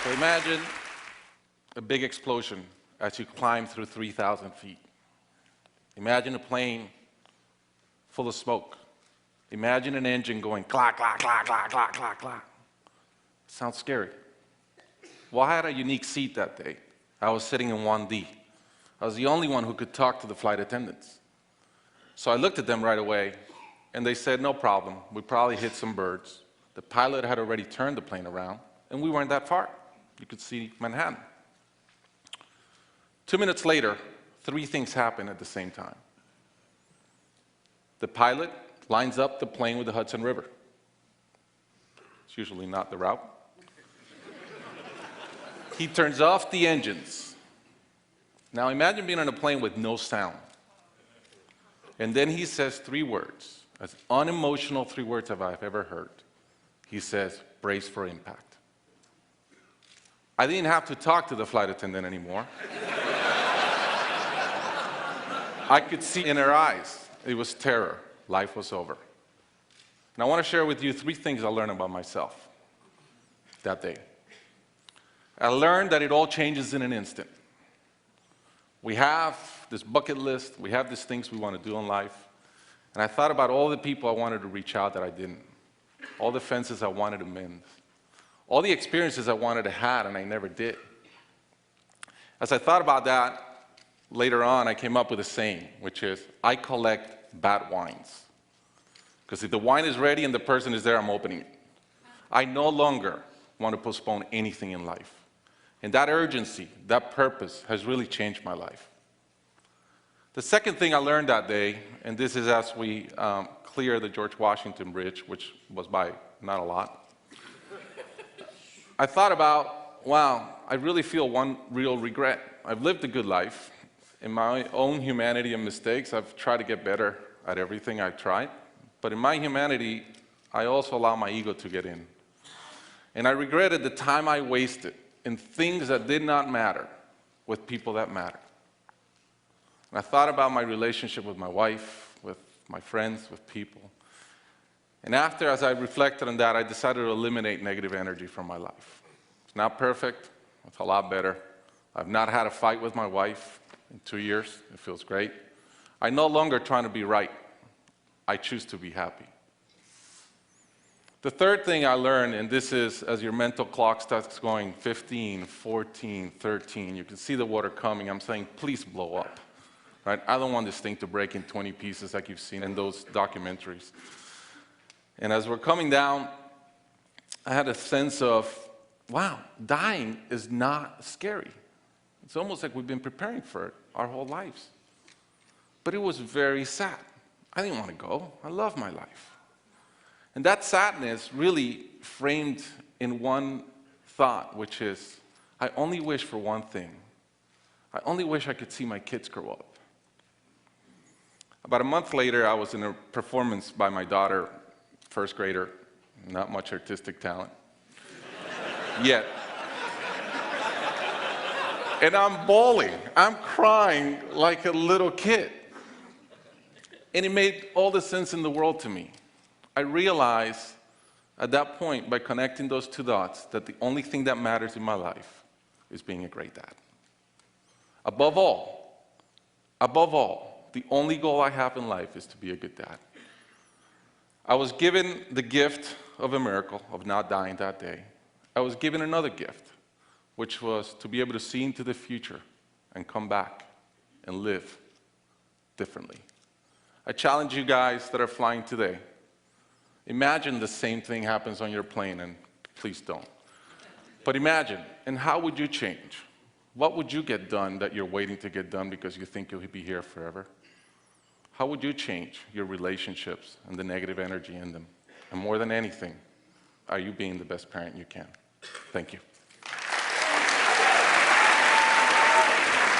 So imagine a big explosion as you climb through 3,000 feet. Imagine a plane full of smoke. Imagine an engine going clack, clack, clack, clack, clack, clack, clack. Sounds scary. Well, I had a unique seat that day. I was sitting in 1D. I was the only one who could talk to the flight attendants. So I looked at them right away, and they said, no problem. We probably hit some birds. The pilot had already turned the plane around, and we weren't that far. You could see Manhattan. 2 minutes later, 3 things happened at the same time. The pilot lines up the plane with the Hudson River. It's usually not the route. He turns off the engines. Now imagine being on a plane with no sound. And then he says 3 words, as unemotional 3 words as I've ever heard. He says, brace for impact. I didn't have to talk to the flight attendant anymore. I could see in her eyes, it was terror. Life was over. And I want to share with you 3 things I learned about myself that day. I learned that it all changes in an instant. We have this bucket list, we have these things we want to do in life, and I thought about all the people I wanted to reach out that I didn't, all the fences I wanted to mend, all the experiences I wanted to have and I never did. As I thought about that, later on I came up with a saying, which is, I collect bad wines. Because if the wine is ready and the person is there, I'm opening it. I no longer want to postpone anything in life. And that urgency, that purpose has really changed my life. The second thing I learned that day, and this is as we clear the George Washington Bridge, which was by not a lot, I thought about, wow, I really feel one real regret. I've lived a good life. In my own humanity and mistakes, I've tried to get better at everything I've tried. But in my humanity, I also allow my ego to get in. And I regretted the time I wasted in things that did not matter with people that matter. And I thought about my relationship with my wife, with my friends, with people. And after, as I reflected on that, I decided to eliminate negative energy from my life. It's not perfect, it's a lot better. I've not had a fight with my wife in 2 years, it feels great. I'm no longer trying to be right, I choose to be happy. The third thing I learned, and this is as your mental clock starts going 15, 14, 13, you can see the water coming, I'm saying, please blow up. Right? I don't want this thing to break in 20 pieces like you've seen in those documentaries. And as we're coming down, I had a sense of, wow, dying is not scary. It's almost like we've been preparing for it our whole lives. But it was very sad. I didn't want to go. I love my life. And that sadness really framed in one thought, which is, I only wish for one thing. I only wish I could see my kids grow up. About a month later, I was in a performance by my daughter, first grader, not much artistic talent, yet. And I'm bawling, I'm crying like a little kid. And it made all the sense in the world to me. I realized at that point, by connecting those 2 dots, that the only thing that matters in my life is being a great dad. Above all, the only goal I have in life is to be a good dad. I was given the gift of a miracle, of not dying that day. I was given another gift, which was to be able to see into the future and come back and live differently. I challenge you guys that are flying today. Imagine the same thing happens on your plane, and please don't. But imagine, and how would you change? What would you get done that you're waiting to get done because you think you'll be here forever? How would you change your relationships and the negative energy in them? And more than anything, are you being the best parent you can? Thank you.